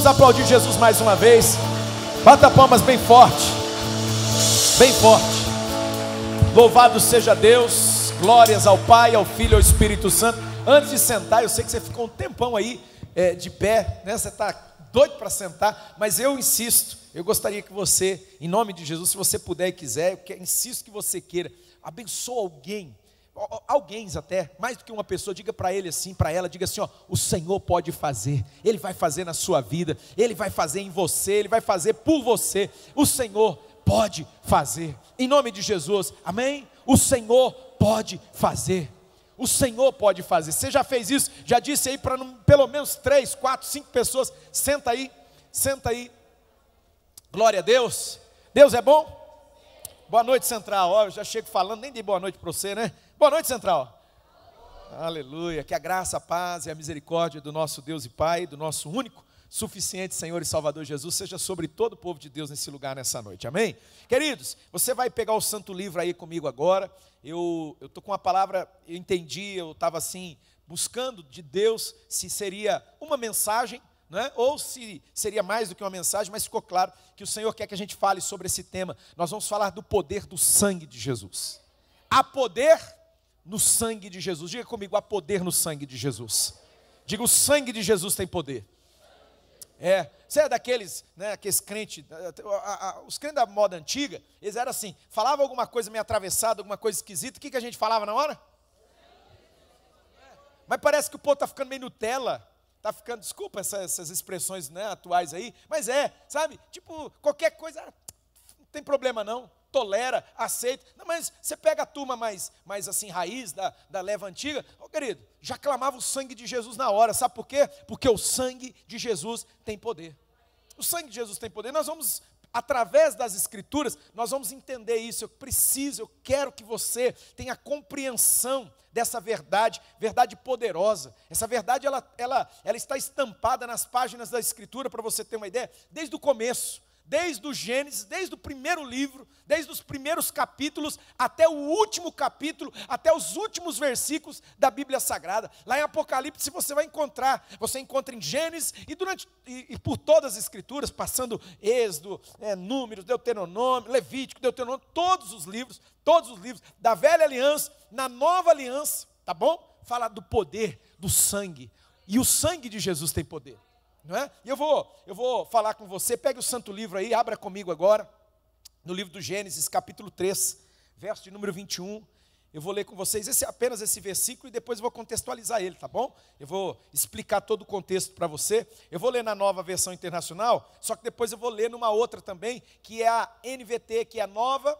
Vamos aplaudir Jesus mais uma vez. Bata palmas bem forte. Bem forte. Louvado seja Deus. Glórias ao Pai, ao Filho e ao Espírito Santo. Antes de sentar, eu sei que você ficou um tempão aí de pé, né? Você está doido para sentar, mas eu insisto. Eu gostaria que você, em nome de Jesus, se você puder e quiser, eu insisto que você queira, abençoe alguém até, mais do que uma pessoa, diga para ele assim, para ela, diga assim, ó, o Senhor pode fazer, Ele vai fazer na sua vida, Ele vai fazer em você, Ele vai fazer por você, o Senhor pode fazer, em nome de Jesus, amém? O Senhor pode fazer, o Senhor pode fazer. Você já fez isso? Já disse aí para pelo menos 3, 4, 5 pessoas, senta aí, glória a Deus. Deus é bom? Boa noite, Central. Ó, eu já chego falando, nem dei boa noite para você, né? Boa noite, Central. Aleluia. Que a graça, a paz e a misericórdia do nosso Deus e Pai, do nosso único, suficiente Senhor e Salvador Jesus, seja sobre todo o povo de Deus nesse lugar, nessa noite. Amém? Queridos, você vai pegar o santo livro aí comigo agora. Eu estou com uma palavra, eu entendi, eu estava assim, buscando de Deus se seria uma mensagem, né? Ou se seria mais do que uma mensagem, mas ficou claro que o Senhor quer que a gente fale sobre esse tema. Nós vamos falar do poder do sangue de Jesus. Há poder no sangue de Jesus. Diga comigo, há poder no sangue de Jesus. Diga, o sangue de Jesus tem poder. Você é daqueles, né, aqueles crentes, os crentes da moda antiga, eles eram assim, falava alguma coisa meio atravessada, alguma coisa esquisita, o que a gente falava na hora? Mas parece que o povo está ficando meio Nutella. Está ficando, desculpa essas expressões, né, atuais aí, mas sabe, tipo, qualquer coisa, não tem problema não, tolera, aceita, não, mas você pega a turma mais assim, raiz da leva antiga, querido, já clamava o sangue de Jesus na hora, sabe por quê? Porque o sangue de Jesus tem poder, o sangue de Jesus tem poder. Nós vamos, através das escrituras, nós vamos entender isso. Eu quero que você tenha compreensão dessa verdade poderosa. Essa verdade, ela está estampada nas páginas da escritura, para você ter uma ideia, desde o começo, desde o Gênesis, desde o primeiro livro, desde os primeiros capítulos, até o último capítulo, até os últimos versículos da Bíblia Sagrada. Lá em Apocalipse você encontra em Gênesis, e por todas as escrituras, passando Êxodo, Números, Deuteronômio, Levítico, Deuteronômio, todos os livros da velha aliança, na nova aliança, tá bom? Fala do poder do sangue, e o sangue de Jesus tem poder. Não é? E eu vou falar com você, pegue o santo livro aí, abra comigo agora, no livro do Gênesis, capítulo 3, verso de número 21, eu vou ler com vocês apenas esse versículo, e depois eu vou contextualizar ele, tá bom? Eu vou explicar todo o contexto para você. Eu vou ler na nova versão internacional, só que depois eu vou ler numa outra também, que é a NVT, que é a nova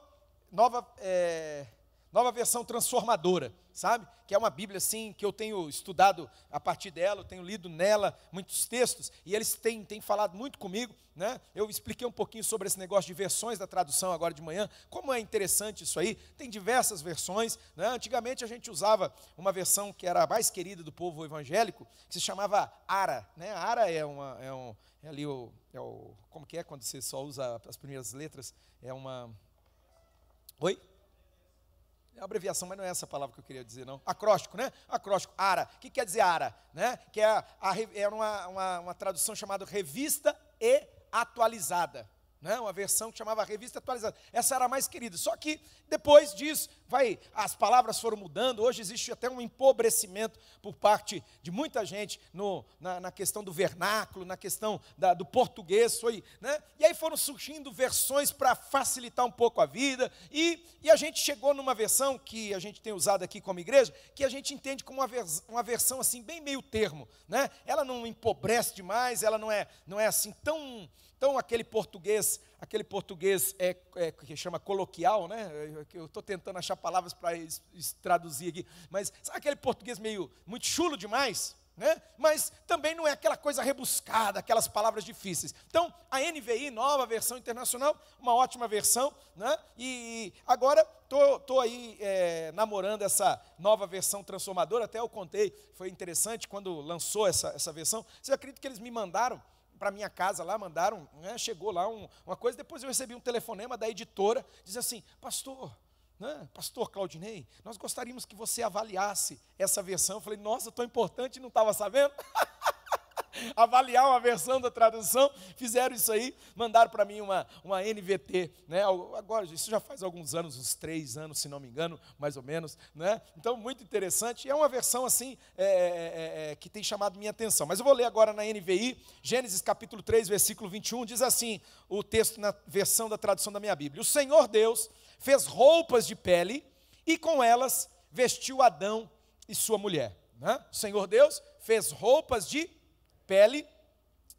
versão transformadora, sabe? Que é uma Bíblia assim, que eu tenho estudado a partir dela, eu tenho lido nela muitos textos, e eles têm falado muito comigo, né? Eu expliquei um pouquinho sobre esse negócio de versões da tradução agora de manhã, como é interessante isso aí, tem diversas versões, né? Antigamente a gente usava uma versão que era a mais querida do povo evangélico, que se chamava ARA, né? ARA como que é quando você só usa as primeiras letras? Oi? É uma abreviação, mas não é essa palavra que eu queria dizer, não. Acróstico, né? Acróstico, ARA. O que quer dizer ARA? Né? Que é uma tradução chamada Revista e Atualizada. Né? Uma versão que chamava Revista Atualizada. Essa era a mais querida. Só que depois disso, as palavras foram mudando. Hoje existe até um empobrecimento por parte de muita gente na questão do vernáculo, na questão do português. Né? E aí foram surgindo versões para facilitar um pouco a vida. E a gente chegou numa versão que a gente tem usado aqui como igreja, que a gente entende como uma versão assim, bem meio termo. Né? Ela não empobrece demais, ela não é assim tão aquele português que chama coloquial, né? Eu estou tentando achar palavras para traduzir aqui, mas sabe aquele português muito chulo demais? Né? Mas também não é aquela coisa rebuscada, aquelas palavras difíceis. Então, a NVI, nova versão internacional, uma ótima versão, né? E agora estou aí namorando essa nova versão transformadora, até eu contei, foi interessante quando lançou essa versão. Vocês acreditam que eles me mandaram para minha casa lá, mandaram, né, chegou lá uma coisa, depois eu recebi um telefonema da editora, diz assim, pastor, né, pastor Claudinei, nós gostaríamos que você avaliasse essa versão. Eu falei, nossa, tão importante, não estava sabendo? avaliar uma versão da tradução, fizeram isso aí, mandaram para mim uma NVT, né? Agora, isso já faz alguns anos, uns 3 anos, se não me engano, mais ou menos, né? Então, muito interessante, e é uma versão assim, que tem chamado minha atenção, mas eu vou ler agora na NVI, Gênesis capítulo 3, versículo 21, diz assim, o texto na versão da tradução da minha Bíblia: o Senhor Deus fez roupas de pele, e com elas vestiu Adão e sua mulher. O Senhor Deus fez roupas de pele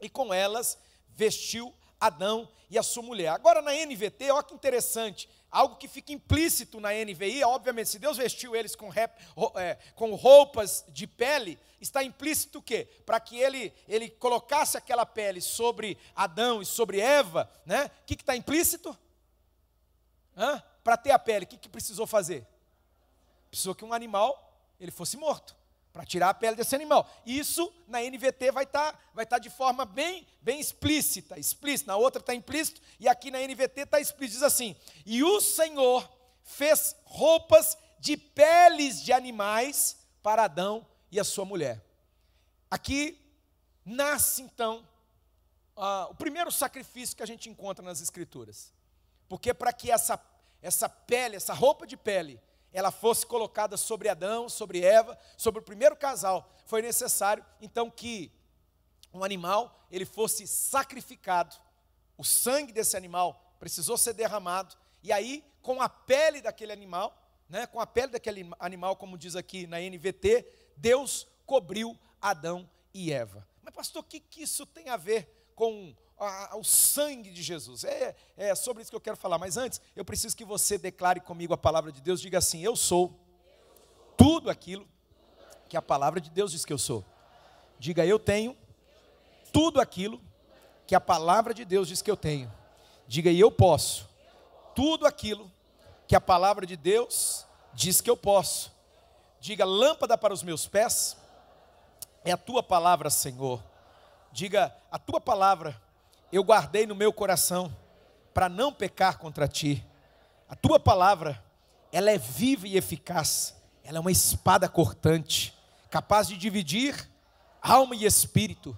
e com elas vestiu Adão e a sua mulher. Agora na NVT, olha que interessante, algo que fica implícito na NVI, obviamente, se Deus vestiu eles com roupas de pele, está implícito o quê? Para que ele colocasse aquela pele sobre Adão e sobre Eva, né? O que está implícito? Para ter a pele, o que precisou fazer? Precisou que um animal ele fosse morto, para tirar a pele desse animal. Isso na NVT vai tá de forma bem explícita, na outra está implícito, e aqui na NVT está explícito, diz assim: e o Senhor fez roupas de peles de animais para Adão e a sua mulher. Aqui nasce então o primeiro sacrifício que a gente encontra nas Escrituras, porque para que essa pele, essa roupa de pele, ela fosse colocada sobre Adão, sobre Eva, sobre o primeiro casal, foi necessário, então, que um animal, ele fosse sacrificado, o sangue desse animal precisou ser derramado, e aí, com a pele daquele animal, né, como diz aqui na NVT, Deus cobriu Adão e Eva. Mas pastor, o que isso tem a ver com o sangue de Jesus? É sobre isso que eu quero falar, mas antes, eu preciso que você declare comigo a palavra de Deus, diga assim: eu sou tudo aquilo que a palavra de Deus diz que eu sou. Diga: eu tenho tudo aquilo que a palavra de Deus diz que eu tenho. Diga: e eu posso tudo aquilo que a palavra de Deus diz que eu posso. Diga: lâmpada para os meus pés é a tua palavra, Senhor. Diga: a tua palavra eu guardei no meu coração para não pecar contra ti. A tua palavra, ela é viva e eficaz. Ela é uma espada cortante, capaz de dividir alma e espírito.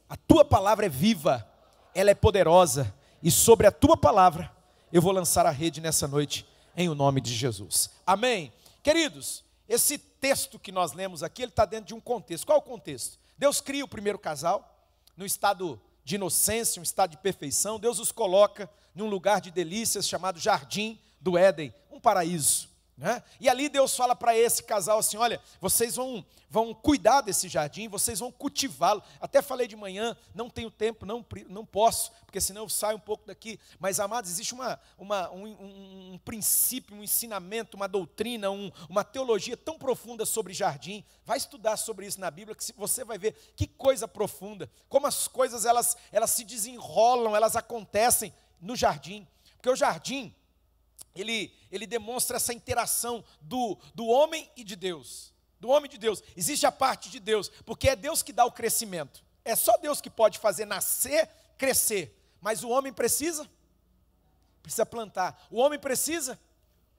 A tua palavra é viva, ela é poderosa, e sobre a tua palavra eu vou lançar a rede nessa noite, em o nome de Jesus. Amém? Queridos, esse texto que nós lemos aqui, ele está dentro de um contexto. Qual é o contexto? Deus cria o primeiro casal no estado de inocência, um estado de perfeição. Deus os coloca num lugar de delícias chamado Jardim do Éden, um paraíso, né? E ali Deus fala para esse casal assim: olha, vocês vão cuidar desse jardim, vocês vão cultivá-lo. Até falei de manhã, não tenho tempo, não posso, porque senão eu saio um pouco daqui. Mas, amados, existe um princípio, um ensinamento, uma doutrina, uma teologia tão profunda sobre jardim. Vai estudar sobre isso na Bíblia, que você vai ver que coisa profunda, como as coisas elas se desenrolam, elas acontecem no jardim. Porque o jardim, ele demonstra essa interação do homem e de Deus. Do homem e de Deus. Existe a parte de Deus, porque é Deus que dá o crescimento. É só Deus que pode fazer nascer, crescer. Mas o homem precisa plantar. O homem precisa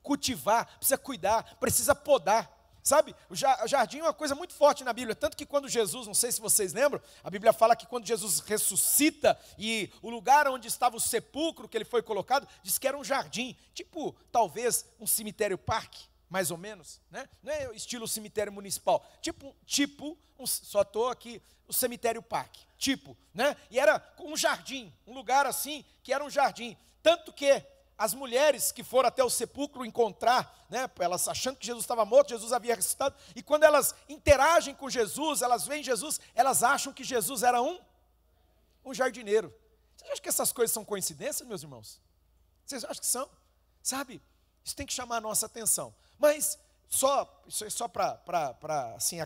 cultivar, precisa cuidar, precisa podar. Sabe, o jardim é uma coisa muito forte na Bíblia, tanto que quando Jesus, não sei se vocês lembram, a Bíblia fala que quando Jesus ressuscita, e o lugar onde estava o sepulcro que ele foi colocado, diz que era um jardim, tipo, talvez um cemitério-parque, mais ou menos, né? Não é estilo cemitério municipal, só estou aqui, o cemitério-parque, né? E era um jardim, um lugar assim, que era um jardim, tanto que as mulheres que foram até o sepulcro encontrar, né, elas achando que Jesus estava morto, Jesus havia ressuscitado, e quando elas interagem com Jesus, elas veem Jesus, elas acham que Jesus era um jardineiro. Vocês acham que essas coisas são coincidências, meus irmãos? Vocês acham que são? Sabe, isso tem que chamar a nossa atenção. Mas, isso é só para assim,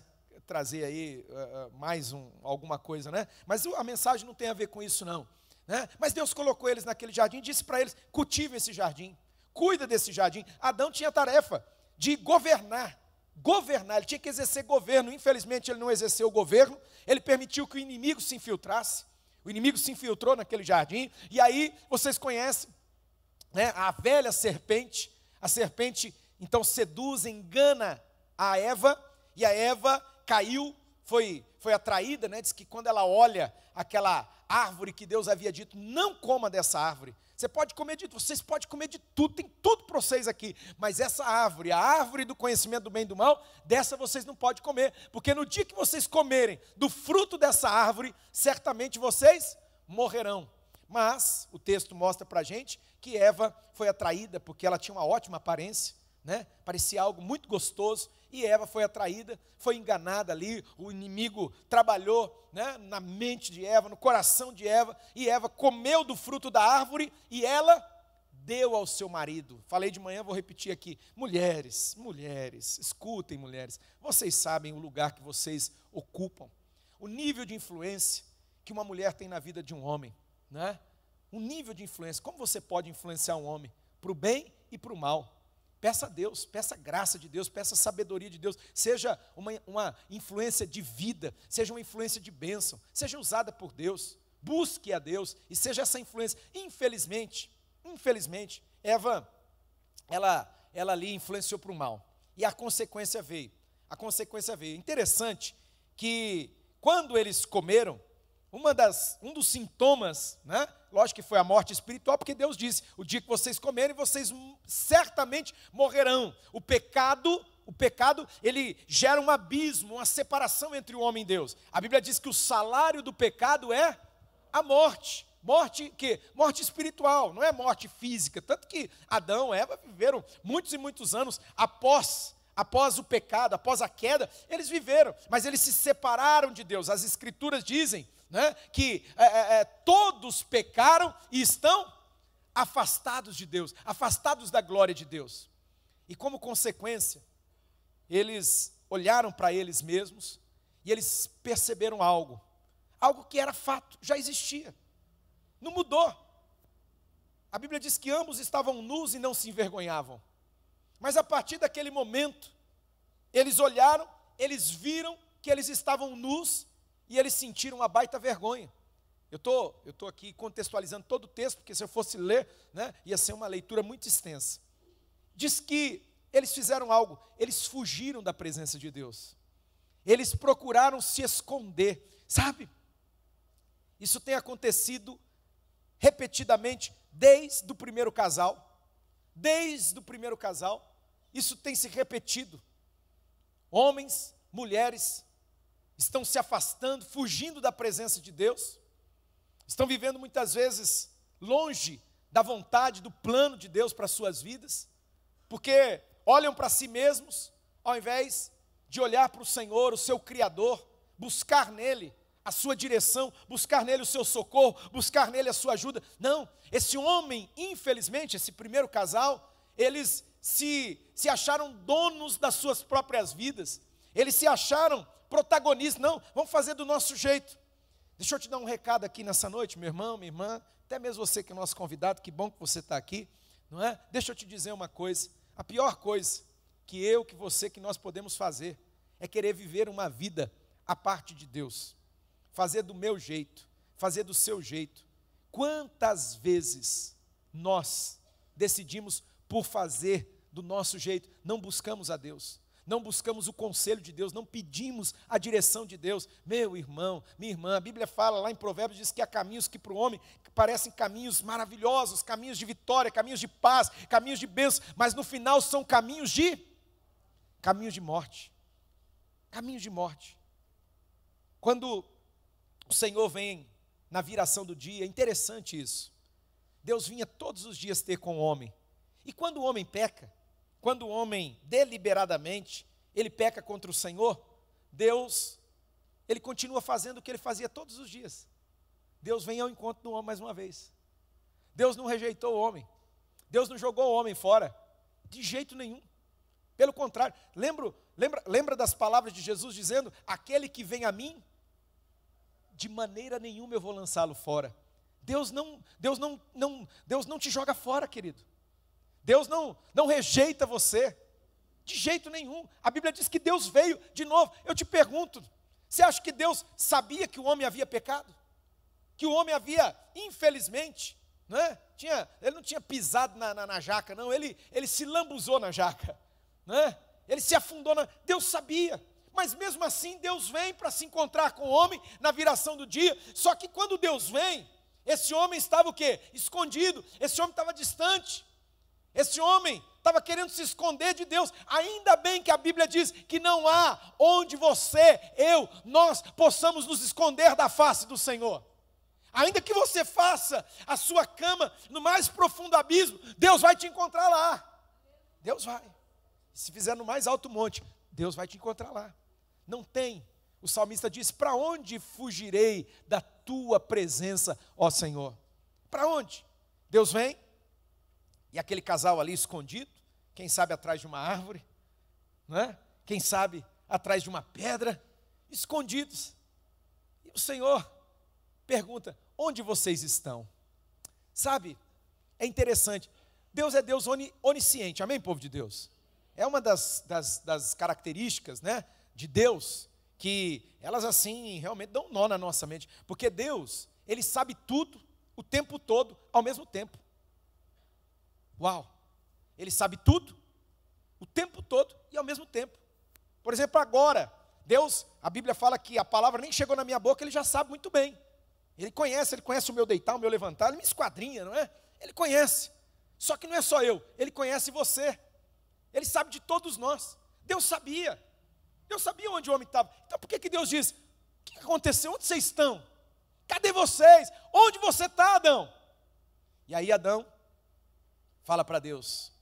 trazer aí mais alguma coisa, né? Mas a mensagem não tem a ver com isso, não. Né? Mas Deus colocou eles naquele jardim e disse para eles: cultive esse jardim, cuida desse jardim. Adão tinha a tarefa de governar, ele tinha que exercer governo. Infelizmente ele não exerceu o governo, ele permitiu que o inimigo se infiltrasse. O inimigo se infiltrou naquele jardim, e aí vocês conhecem, né, a velha serpente. A serpente então seduz, engana a Eva, e a Eva caiu, foi foi atraída, né? Diz que quando ela olha aquela árvore que Deus havia dito, não coma dessa árvore. Vocês podem comer de tudo, tem tudo para vocês aqui. Mas essa árvore, a árvore do conhecimento do bem e do mal, dessa vocês não podem comer. Porque no dia que vocês comerem do fruto dessa árvore, certamente vocês morrerão. Mas o texto mostra para a gente que Eva foi atraída porque ela tinha uma ótima aparência, né? Parecia algo muito gostoso, e Eva foi atraída, foi enganada ali, o inimigo trabalhou, né, na mente de Eva, no coração de Eva, e Eva comeu do fruto da árvore, e ela deu ao seu marido. Falei de manhã, vou repetir aqui, mulheres, escutem mulheres, vocês sabem o lugar que vocês ocupam, o nível de influência que uma mulher tem na vida de um homem, né? Um nível de influência, como você pode influenciar um homem? Para o bem e para o mal. Peça a Deus, peça a graça de Deus, peça a sabedoria de Deus, seja uma influência de vida, seja uma influência de bênção, seja usada por Deus, busque a Deus e seja essa influência. Infelizmente, Eva, ela ali influenciou para o mal, e a consequência veio. Interessante que quando eles comeram, um dos sintomas, né? Lógico que foi a morte espiritual, porque Deus disse, o dia que vocês comerem, vocês certamente morrerão. O pecado, ele gera um abismo, uma separação entre o homem e Deus. A Bíblia diz que o salário do pecado é a morte. Morte espiritual, não é morte física. Tanto que Adão e Eva viveram muitos e muitos anos após o pecado, após a queda, eles viveram, mas eles se separaram de Deus. As Escrituras dizem, né, que todos pecaram e estão afastados de Deus, afastados da glória de Deus. E como consequência, eles olharam para eles mesmos e eles perceberam algo que era fato, já existia, não mudou. A Bíblia diz que ambos estavam nus e não se envergonhavam. Mas a partir daquele momento, eles olharam, eles viram que eles estavam nus e eles sentiram uma baita vergonha. Eu estou aqui contextualizando todo o texto, porque se eu fosse ler, né, ia ser uma leitura muito extensa. Diz que eles fizeram algo, eles fugiram da presença de Deus. Eles procuraram se esconder, sabe? Isso tem acontecido repetidamente desde o primeiro casal. Isso tem se repetido. Homens, mulheres estão se afastando, fugindo da presença de Deus. Estão vivendo muitas vezes longe da vontade, do plano de Deus para as suas vidas, porque olham para si mesmos, ao invés de olhar para o Senhor, o seu Criador, buscar nele a sua direção, buscar nele o seu socorro, buscar nele a sua ajuda. Não, esse homem, infelizmente, esse primeiro casal, eles se acharam donos das suas próprias vidas, eles se acharam protagonistas. Não, vamos fazer do nosso jeito. Deixa eu te dar um recado aqui nessa noite, meu irmão, minha irmã, até mesmo você que é nosso convidado, que bom que você está aqui, não é? Deixa eu te dizer uma coisa, a pior coisa que você, que nós podemos fazer, é querer viver uma vida à parte de Deus, fazer do meu jeito, fazer do seu jeito. Quantas vezes nós decidimos por fazer do nosso jeito, não buscamos a Deus, não buscamos o conselho de Deus, não pedimos a direção de Deus. Meu irmão, minha irmã, a Bíblia fala lá em Provérbios, diz que há caminhos que para o homem parecem caminhos maravilhosos, caminhos de vitória, caminhos de paz, caminhos de bênção, mas no final são caminhos de morte. Caminhos de morte. Quando o Senhor vem na viração do dia, é interessante isso. Deus vinha todos os dias ter com o homem. E quando o homem peca, quando o homem deliberadamente, ele peca contra o Senhor, Deus, ele continua fazendo o que ele fazia todos os dias. Deus vem ao encontro do homem mais uma vez. Deus não rejeitou o homem. Deus não jogou o homem fora, de jeito nenhum. Pelo contrário, lembra das palavras de Jesus dizendo, aquele que vem a mim, de maneira nenhuma eu vou lançá-lo fora. Deus não te joga fora, querido. Deus não rejeita você, de jeito nenhum. A Bíblia diz que Deus veio de novo. Eu te pergunto, você acha que Deus sabia que o homem havia pecado? Que o homem havia, infelizmente, né, ele não tinha pisado na jaca, não, ele se lambuzou na jaca, né? Ele se afundou Deus sabia, Mas mesmo assim Deus vem para se encontrar com o homem na viração do dia. Só que quando Deus vem, esse homem estava o quê? Escondido, esse homem estava distante. Esse homem estava querendo se esconder de Deus. Ainda bem que a Bíblia diz que não há onde você, nós possamos nos esconder da face do Senhor. Ainda que você faça a sua cama no mais profundo abismo, Deus vai te encontrar lá. Deus vai. Se fizer no mais alto monte, Deus vai te encontrar lá. Não tem. O salmista diz: para onde fugirei da tua presença, ó Senhor? Para onde? Deus vem, e aquele casal ali escondido, quem sabe atrás de uma árvore, não é? Quem sabe atrás de uma pedra, escondidos. E o Senhor pergunta: onde vocês estão? Sabe, é interessante, Deus é Deus onisciente, amém, povo de Deus? É uma das características, né, de Deus, que elas assim realmente dão um nó na nossa mente, porque Deus, Ele sabe tudo, o tempo todo, ao mesmo tempo. Uau! Ele sabe tudo, o tempo todo e ao mesmo tempo. Por exemplo, agora, Deus, a Bíblia fala que a palavra nem chegou na minha boca, Ele já sabe muito bem. Ele conhece o meu deitar, o meu levantar, Ele me esquadrinha, não é? Ele conhece. Só que não é só eu, Ele conhece você. Ele sabe de todos nós. Deus sabia onde o homem estava. Então por que Deus diz: o que aconteceu? Onde vocês estão? Cadê vocês? Onde você está, Adão? E aí Adão fala para Deus: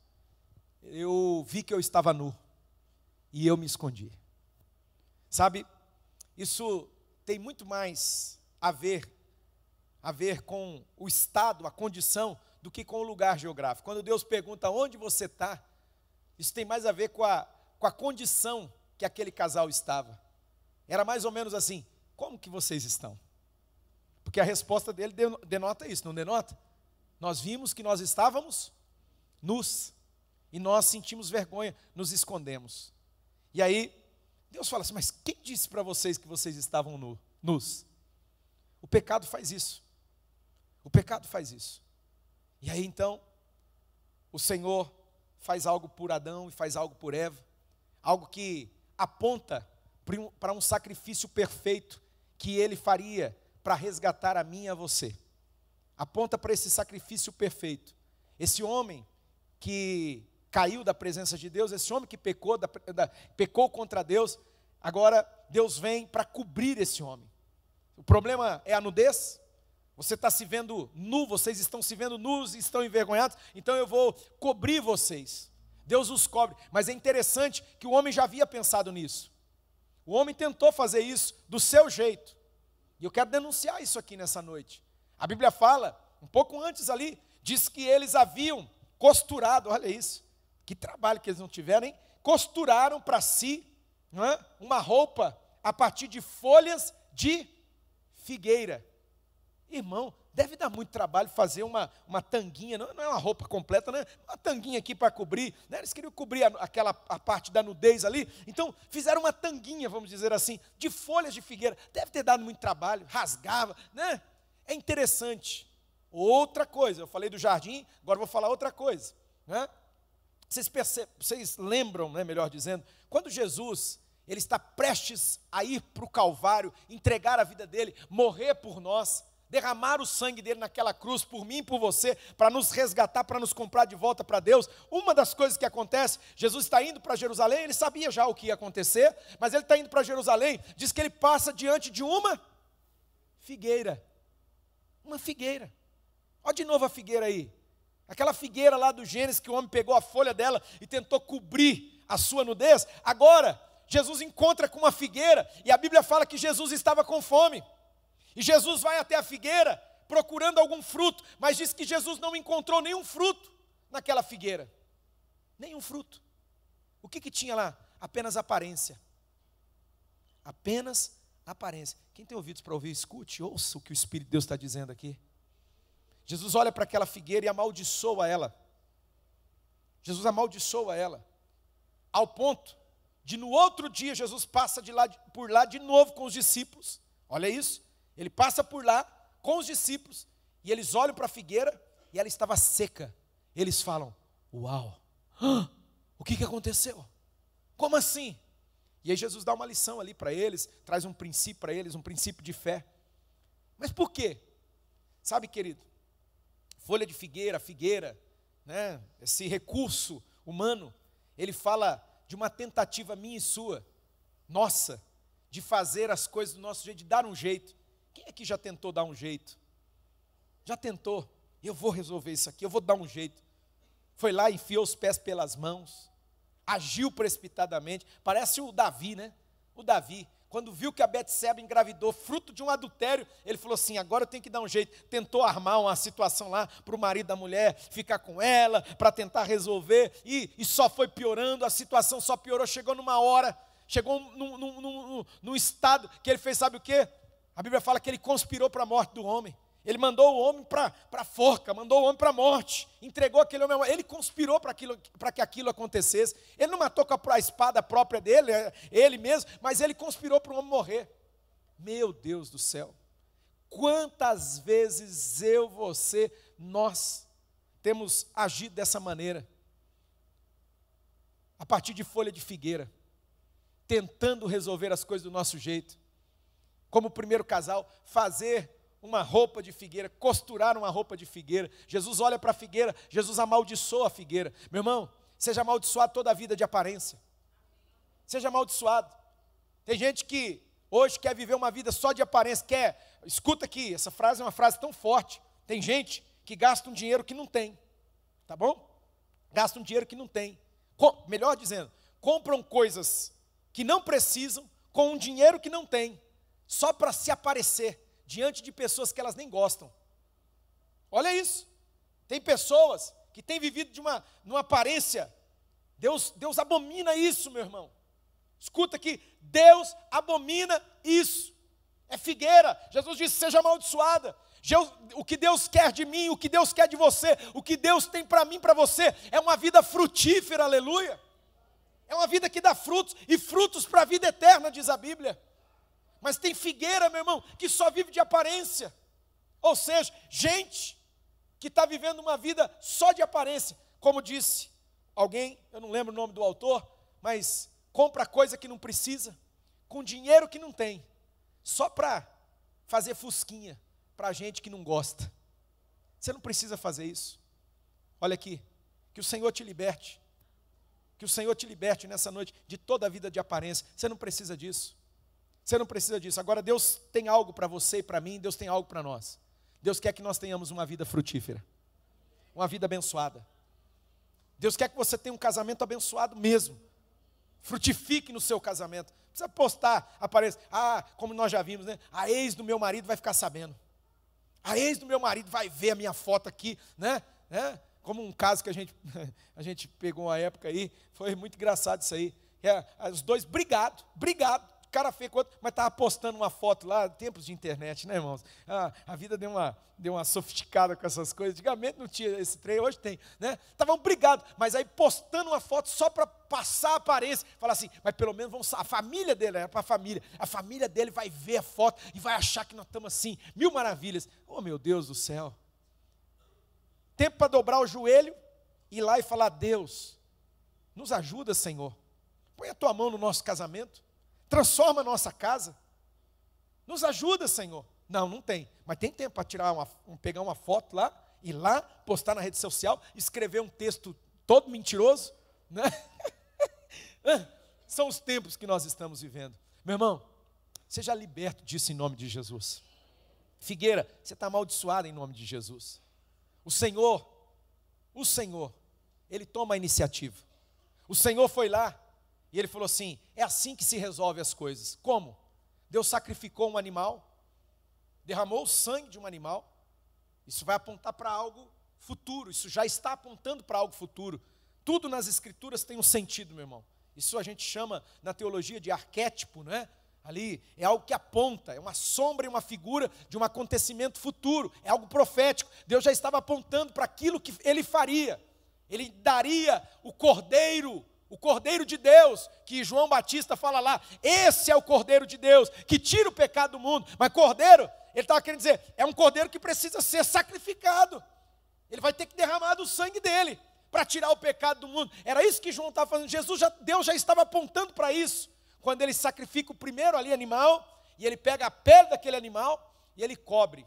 eu vi que eu estava nu e eu me escondi. Sabe, isso tem muito mais a ver com o estado, a condição, do que com o lugar geográfico. Quando Deus pergunta onde você está, isso tem mais a ver com a condição que aquele casal estava. Era mais ou menos assim: como que vocês estão? Porque a resposta dele denota isso, não denota? Nós vimos que nós estávamos nus, e nós sentimos vergonha, nos escondemos. E aí, Deus fala assim: mas quem disse para vocês que vocês estavam nus? O pecado faz isso. O pecado faz isso. E aí então, o Senhor faz algo por Adão e faz algo por Eva, algo que aponta para um sacrifício perfeito que Ele faria para resgatar a mim e a você. Aponta para esse sacrifício perfeito. Esse homem que caiu da presença de Deus, esse homem que pecou contra Deus, agora Deus vem para cobrir esse homem. O problema é a nudez. Você está se vendo nu, vocês estão se vendo nus e estão envergonhados, então eu vou cobrir vocês. Deus os cobre. Mas é interessante que o homem já havia pensado nisso. O homem tentou fazer isso do seu jeito. E eu quero denunciar isso aqui nessa noite. A Bíblia fala, um pouco antes ali, diz que eles haviam costurado, olha isso, que trabalho que eles não tiveram, hein? Costuraram para si, não é? Uma roupa a partir de folhas de figueira. Irmão, deve dar muito trabalho fazer uma tanguinha, não é uma roupa completa, né? Uma tanguinha aqui para cobrir, né? Eles queriam cobrir a parte da nudez ali, então fizeram uma tanguinha, vamos dizer assim, de folhas de figueira. Deve ter dado muito trabalho, rasgava, né? É interessante. Outra coisa, eu falei do jardim, agora vou falar outra coisa, né? Vocês lembram, né, melhor dizendo, quando Jesus, Ele está prestes a ir para o Calvário, entregar a vida dele, morrer por nós, derramar o sangue dele naquela cruz, por mim e por você, para nos resgatar, para nos comprar de volta para Deus. Uma das coisas que acontece, Jesus está indo para Jerusalém, Ele sabia já o que ia acontecer, mas Ele está indo para Jerusalém, diz que Ele passa diante de uma figueira. Uma figueira. Olha de novo a figueira aí. Aquela figueira lá do Gênesis, que o homem pegou a folha dela e tentou cobrir a sua nudez. Agora, Jesus encontra com uma figueira, e a Bíblia fala que Jesus estava com fome. E Jesus vai até a figueira, procurando algum fruto, mas diz que Jesus não encontrou nenhum fruto naquela figueira. Nenhum fruto. O que tinha lá? Apenas aparência. Apenas aparência. Quem tem ouvidos para ouvir, escute, ouça o que o Espírito de Deus está dizendo aqui. Jesus olha para aquela figueira e amaldiçoa ela. Jesus amaldiçoa ela, ao ponto de no outro dia Jesus passa por lá de novo com os discípulos. Olha isso, Ele passa por lá com os discípulos, e eles olham para a figueira, e ela estava seca. Eles falam: uau, o que aconteceu? Como assim? E aí Jesus dá uma lição ali para eles, traz um princípio para eles, um princípio de fé. Mas por quê? Sabe, querido, folha de figueira, né, esse recurso humano, ele fala de uma tentativa minha e sua, nossa, de fazer as coisas do nosso jeito, de dar um jeito. Quem aqui já tentou dar um jeito? Já tentou? Eu vou resolver isso aqui, eu vou dar um jeito. Foi lá, enfiou os pés pelas mãos, agiu precipitadamente. Parece o Davi, né? O Davi, quando viu que a Betseba engravidou, fruto de um adultério, ele falou assim, agora eu tenho que dar um jeito. Tentou armar uma situação lá para o marido da mulher ficar com ela, para tentar resolver, e só foi piorando, a situação só piorou. Chegou numa hora, chegou num estado que ele fez, sabe o quê? A Bíblia fala que ele conspirou para a morte do homem. Ele mandou o homem para a forca, mandou o homem para a morte, entregou aquele homem. Ele conspirou para que aquilo acontecesse. Ele não matou com a espada própria dele, ele mesmo, mas ele conspirou para o homem morrer. Meu Deus do céu, quantas vezes você, nós temos agido dessa maneira, a partir de folha de figueira, tentando resolver as coisas do nosso jeito, como o primeiro casal, fazer uma roupa de figueira, costurar uma roupa de figueira. Jesus olha para a figueira, Jesus amaldiçoa a figueira. Meu irmão, seja amaldiçoado toda a vida de aparência. Seja amaldiçoado. Tem gente que hoje quer viver uma vida só de aparência, escuta aqui, essa frase é uma frase tão forte. Tem gente que gasta um dinheiro que não tem, tá bom? Gasta um dinheiro que não tem. Melhor dizendo, compram coisas que não precisam com um dinheiro que não tem, só para se aparecer diante de pessoas que elas nem gostam. Olha isso. Tem pessoas que têm vivido numa aparência. Deus abomina isso, meu irmão. Escuta aqui, Deus abomina isso. É figueira. Jesus disse, seja amaldiçoada. O que Deus quer de mim, o que Deus quer de você, o que Deus tem para mim, para você, é uma vida frutífera, aleluia. É uma vida que dá frutos, e frutos para a vida eterna, diz a Bíblia. Mas tem figueira, meu irmão, que só vive de aparência. Ou seja, gente que está vivendo uma vida só de aparência. Como disse alguém, eu não lembro o nome do autor, mas compra coisa que não precisa, com dinheiro que não tem, só para fazer fusquinha para gente que não gosta. Você não precisa fazer isso. Olha aqui, que o Senhor te liberte. Que o Senhor te liberte nessa noite de toda a vida de aparência. Você não precisa disso. Você não precisa disso. Agora Deus tem algo para você e para mim, Deus tem algo para nós. Deus quer que nós tenhamos uma vida frutífera, uma vida abençoada. Deus quer que você tenha um casamento abençoado mesmo. Frutifique no seu casamento. Não precisa postar, apareça. Como nós já vimos, né? A ex do meu marido vai ficar sabendo. A ex do meu marido vai ver a minha foto aqui, né? Como um caso que a gente pegou uma época aí, foi muito engraçado isso aí. Os dois, brigado. Cara feio com o outro, mas estava postando uma foto lá, tempos de internet, né, irmãos? A vida deu uma sofisticada com essas coisas. Antigamente não tinha esse trem, hoje tem, né? Estavam brigados, mas aí postando uma foto só para passar a aparência. Falar assim, mas pelo menos a família dele, era para a família dele vai ver a foto e vai achar que nós estamos assim, mil maravilhas. Oh, meu Deus do céu. Tempo para dobrar o joelho, ir lá e falar, Deus, nos ajuda, Senhor. Põe a tua mão no nosso casamento. Transforma a nossa casa. Nos ajuda, Senhor. Não tem. Mas tem tempo para pegar uma foto lá, ir lá, postar na rede social, escrever um texto todo mentiroso, né? São os tempos que nós estamos vivendo. Meu irmão, seja liberto disso em nome de Jesus. Figueira, você está amaldiçoado em nome de Jesus. O Senhor, Ele toma a iniciativa. O Senhor foi lá, e Ele falou assim, é assim que se resolve as coisas. Como? Deus sacrificou um animal, derramou o sangue de um animal. Isso vai apontar para algo futuro, isso já está apontando para algo futuro. Tudo nas Escrituras tem um sentido, meu irmão. Isso a gente chama na teologia de arquétipo, não é? Ali é algo que aponta, é uma sombra e uma figura de um acontecimento futuro, é algo profético. Deus já estava apontando para aquilo que Ele faria. Ele daria o Cordeiro de Deus, que João Batista fala lá, esse é o Cordeiro de Deus, que tira o pecado do mundo. Mas Cordeiro, ele estava querendo dizer, é um Cordeiro que precisa ser sacrificado. Ele vai ter que derramar do sangue dele, para tirar o pecado do mundo. Era isso que João estava fazendo. Deus já estava apontando para isso. quando ele sacrifica o primeiro ali animal, e ele pega a pele daquele animal, e ele cobre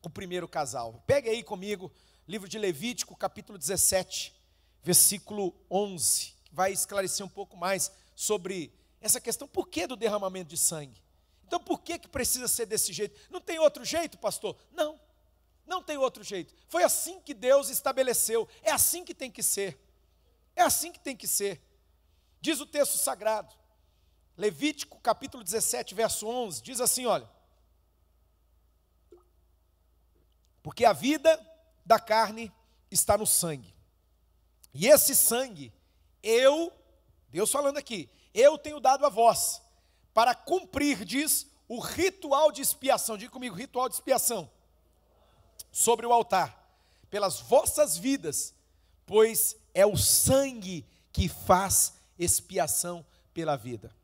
o primeiro casal. Pegue aí comigo, livro de Levítico, capítulo 17, versículo 11, que vai esclarecer um pouco mais sobre essa questão, por que do derramamento de sangue? Então por que precisa ser desse jeito? Não tem outro jeito, pastor? Não, não tem outro jeito. Foi assim que Deus estabeleceu, é assim que tem que ser. É assim que tem que ser. Diz o texto sagrado, Levítico capítulo 17, verso 11, diz assim, olha: porque a vida da carne está no sangue, e esse sangue, Deus falando aqui, eu tenho dado a vós, para cumprir, diz, o ritual de expiação, diga comigo, ritual de expiação, sobre o altar, pelas vossas vidas, pois é o sangue que faz expiação pela vida.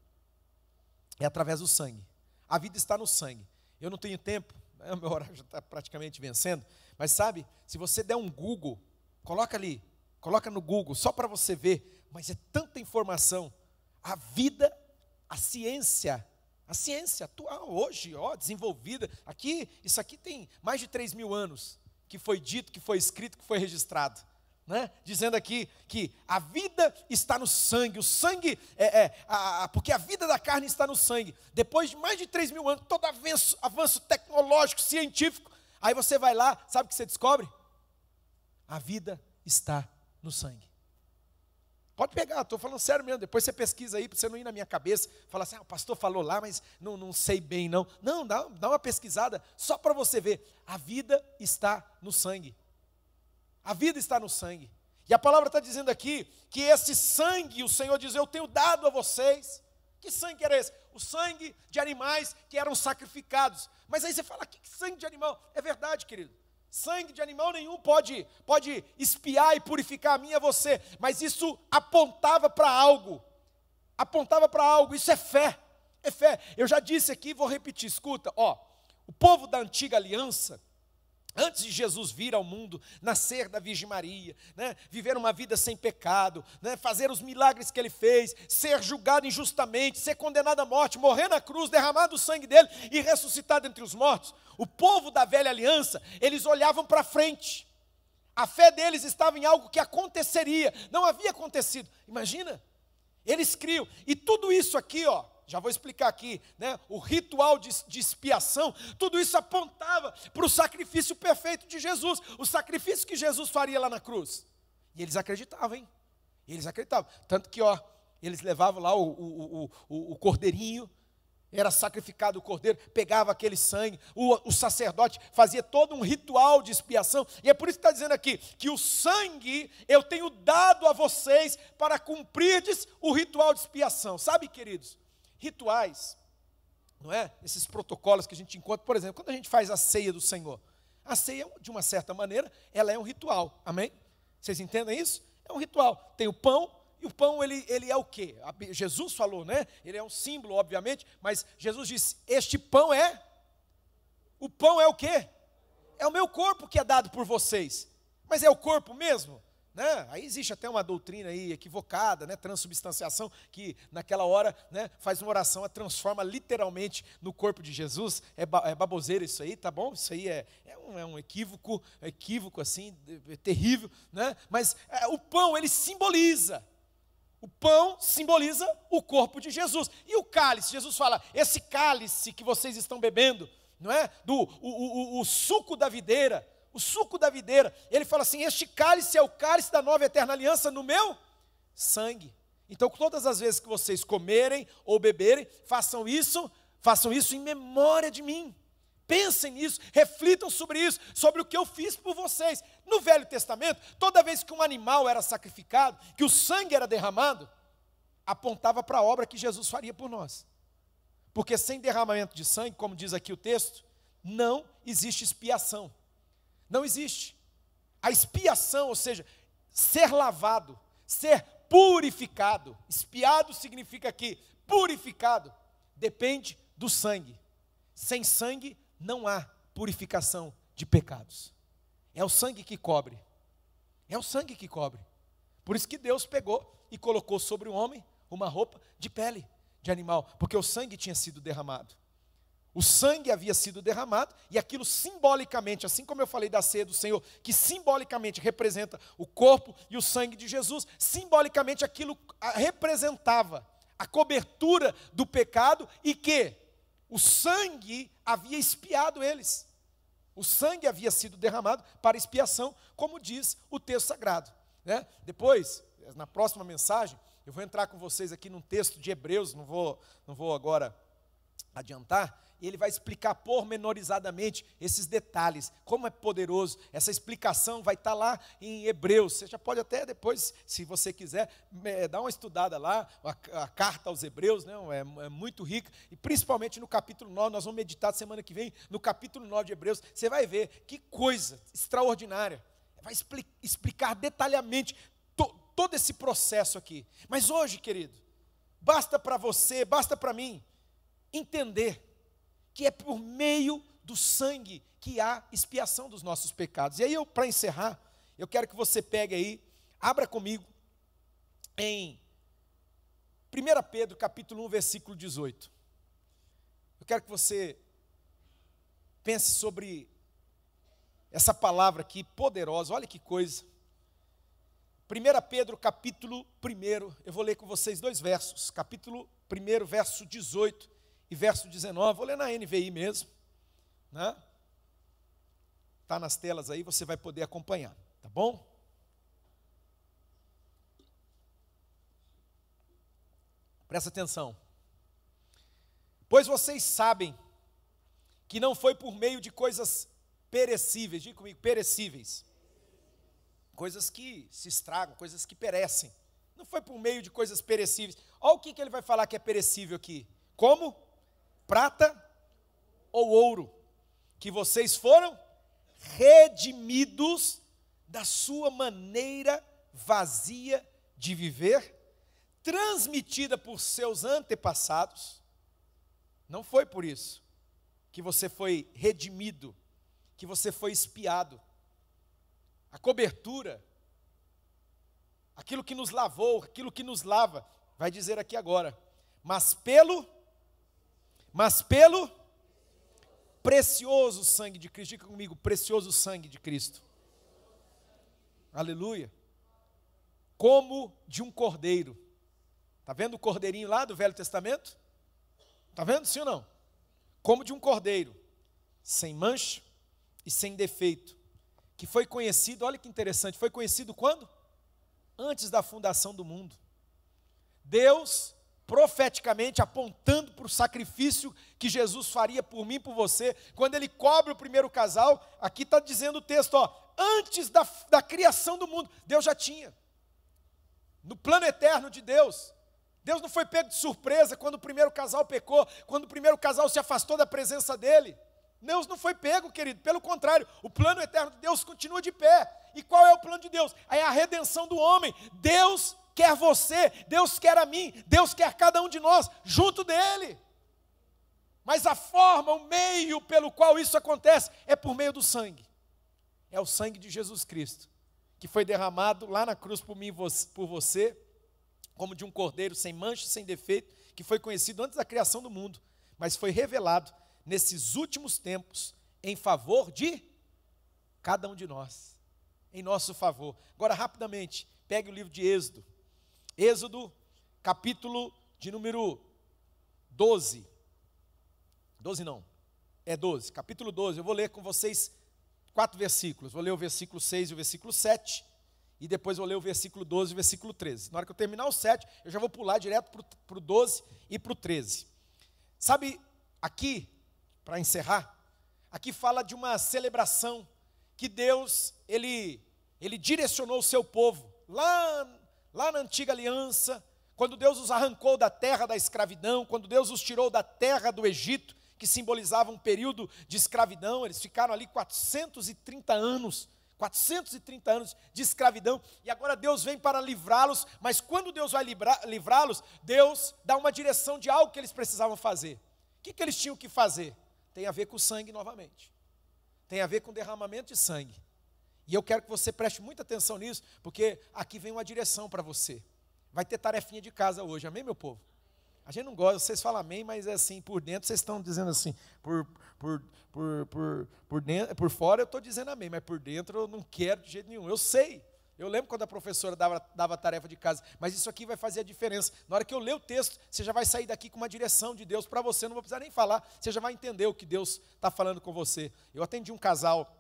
É através do sangue. A vida está no sangue. Eu não tenho tempo, o meu horário já está praticamente vencendo, mas sabe, se você der um Google, coloca ali, coloca no Google, só para você ver, mas é tanta informação. A vida, a ciência atual, hoje, desenvolvida, isso aqui tem mais de 3.000 anos, que foi dito, que foi escrito, que foi registrado. Né? Dizendo aqui que a vida está no sangue, o sangue, porque a vida da carne está no sangue. Depois de mais de 3.000 anos, todo avanço tecnológico, científico, aí você vai lá, sabe o que você descobre? A vida está no sangue. Pode pegar, estou falando sério mesmo, depois você pesquisa aí, para você não ir na minha cabeça, falar assim, o pastor falou lá, mas não sei bem não. Não, dá uma pesquisada, só para você ver, a vida está no sangue. A vida está no sangue. E a palavra está dizendo aqui que esse sangue, o Senhor diz, eu tenho dado a vocês. Que sangue era esse? O sangue de animais que eram sacrificados. Mas aí você fala, que sangue de animal? É verdade, querido. Sangue de animal nenhum pode expiar e purificar a mim e a você. Mas isso apontava para algo. Apontava para algo. Isso é fé. É fé. Eu já disse aqui, vou repetir. Escuta, o povo da antiga aliança, antes de Jesus vir ao mundo, nascer da Virgem Maria, né, viver uma vida sem pecado, né, fazer os milagres que ele fez, ser julgado injustamente, ser condenado à morte, morrer na cruz, derramado o sangue dele e ressuscitado entre os mortos. O povo da velha aliança, eles olhavam para frente. A fé deles estava em algo que aconteceria, não havia acontecido. Imagina, eles criam. E tudo isso aqui, já vou explicar aqui, né? O ritual de expiação, tudo isso apontava para o sacrifício perfeito de Jesus, o sacrifício que Jesus faria lá na cruz. E eles acreditavam, hein? Eles acreditavam. Tanto que, eles levavam lá o cordeirinho, era sacrificado o cordeiro, pegava aquele sangue, o sacerdote fazia todo um ritual de expiação, e é por isso que está dizendo aqui, que o sangue eu tenho dado a vocês para cumprirdes o ritual de expiação. Sabe, queridos? Rituais, não é? Esses protocolos que a gente encontra, por exemplo, quando a gente faz a ceia do Senhor, a ceia, de uma certa maneira, ela é um ritual, amém? Vocês entendem isso? É um ritual, tem o pão, e o pão ele é o quê? Jesus falou, né? Ele é um símbolo, obviamente, mas Jesus disse, o pão é o quê? É o meu corpo que é dado por vocês, mas é o corpo mesmo? Né? Aí existe até uma doutrina aí equivocada, né? Transubstanciação, que naquela hora, né, faz uma oração, a transforma literalmente no corpo de Jesus. É baboseira isso aí, tá bom? Isso aí é um equívoco assim, terrível, né? Mas o pão, ele simboliza. O pão simboliza o corpo de Jesus. E o cálice, Jesus fala, esse cálice que vocês estão bebendo, não é? O suco da videira. O suco da videira, ele fala assim, este cálice é o cálice da nova eterna aliança no meu sangue. Então, todas as vezes que vocês comerem ou beberem, façam isso em memória de mim. Pensem nisso, reflitam sobre isso, sobre o que eu fiz por vocês. No Velho Testamento, toda vez que um animal era sacrificado, que o sangue era derramado, apontava para a obra que Jesus faria por nós. Porque sem derramamento de sangue, como diz aqui o texto, não existe expiação. Não existe. A expiação, ou seja, ser lavado, ser purificado. Expiado significa aqui, purificado, depende do sangue. Sem sangue não há purificação de pecados. É o sangue que cobre. É o sangue que cobre. Por isso que Deus pegou e colocou sobre o homem uma roupa de pele. de animal, porque o sangue tinha sido derramado. O sangue havia sido derramado, e aquilo simbolicamente, assim como eu falei da ceia do Senhor, que simbolicamente representa o corpo e o sangue de Jesus, simbolicamente aquilo representava a cobertura do pecado, e que o sangue havia expiado eles. O sangue havia sido derramado para expiação, como diz o texto sagrado, né? Depois, na próxima mensagem, eu vou entrar com vocês aqui num texto de Hebreus, não vou agora adiantar, e ele vai explicar pormenorizadamente esses detalhes, como é poderoso. Essa explicação vai estar lá em Hebreus. Você já pode até depois, se você quiser, dar uma estudada lá, a carta aos Hebreus, né? É muito rica, e principalmente no capítulo 9, nós vamos meditar semana que vem, no capítulo 9 de Hebreus, você vai ver que coisa extraordinária. Vai explicar detalhadamente todo esse processo aqui. Mas hoje, querido, basta para você, basta para mim, entender que é por meio do sangue que há expiação dos nossos pecados. E aí, para encerrar, eu quero que você pegue aí, abra comigo em 1 Pedro, capítulo 1, versículo 18. Eu quero que você pense sobre essa palavra aqui, poderosa, olha que coisa. 1 Pedro, capítulo 1, eu vou ler com vocês 2 versos, capítulo 1, verso 18 e verso 19, vou ler na NVI mesmo, né? Está nas telas aí, você vai poder acompanhar, tá bom? Presta atenção. Pois vocês sabem que não foi por meio de coisas perecíveis, diga comigo, perecíveis, coisas que se estragam, coisas que perecem, não foi por meio de coisas perecíveis. Olha o que ele vai falar que é perecível aqui, como prata ou ouro, que vocês foram redimidos da sua maneira vazia de viver, transmitida por seus antepassados. Não foi por isso que você foi redimido, que você foi expiado. A cobertura, aquilo que nos lavou, aquilo que nos lava, vai dizer aqui agora, mas pelo precioso sangue de Cristo, diga comigo, precioso sangue de Cristo, aleluia, como de um cordeiro. Está vendo o cordeirinho lá do Velho Testamento? Está vendo, sim ou não? Como de um cordeiro, sem mancha e sem defeito, que foi conhecido, olha que interessante, foi conhecido quando? Antes da fundação do mundo. Deus, profeticamente, apontando para o sacrifício que Jesus faria por mim e por você, quando Ele cobre o primeiro casal, aqui está dizendo o texto, ó, antes da criação do mundo, Deus já tinha. No plano eterno de Deus, Deus não foi pego de surpresa quando o primeiro casal pecou, quando o primeiro casal se afastou da presença dEle. Deus não foi pego, querido, pelo contrário, o plano eterno de Deus continua de pé. E qual é o plano de Deus? É a redenção do homem. Deus quer você, Deus quer a mim, Deus quer cada um de nós junto dEle. Mas a forma, o meio pelo qual isso acontece é por meio do sangue. É o sangue de Jesus Cristo, que foi derramado lá na cruz por mim e por você, como de um cordeiro sem mancha e sem defeito, que foi conhecido antes da criação do mundo, mas foi revelado nesses últimos tempos em favor de cada um de nós, em nosso favor. Agora, rapidamente, pegue o livro de Êxodo. Êxodo, capítulo de número 12. 12 não, é 12, capítulo 12. Eu vou ler com vocês 4 versículos. Vou ler o versículo 6 e o versículo 7. E depois vou ler o versículo 12 e o versículo 13. Na hora que eu terminar o 7, eu já vou pular direto para o 12 e para o 13. Sabe, aqui, para encerrar, aqui fala de uma celebração que Deus, Ele direcionou o seu povo, lá na antiga aliança, quando Deus os arrancou da terra da escravidão, quando Deus os tirou da terra do Egito, que simbolizava um período de escravidão, eles ficaram ali 430 anos de escravidão, e agora Deus vem para livrá-los, mas quando Deus vai livrá-los, Deus dá uma direção de algo que eles precisavam fazer. O que eles tinham que fazer? Tem a ver com sangue novamente, tem a ver com derramamento de sangue, e eu quero que você preste muita atenção nisso, porque aqui vem uma direção para você. Vai ter tarefinha de casa hoje, amém, meu povo? A gente não gosta, vocês falam amém, mas é assim, por dentro vocês estão dizendo assim, por fora eu estou dizendo amém, mas por dentro eu não quero de jeito nenhum. Eu sei. Eu lembro quando a professora dava tarefa de casa, mas isso aqui vai fazer a diferença. Na hora que eu ler o texto, você já vai sair daqui com uma direção de Deus para você, não vou precisar nem falar, você já vai entender o que Deus está falando com você. Eu atendi um casal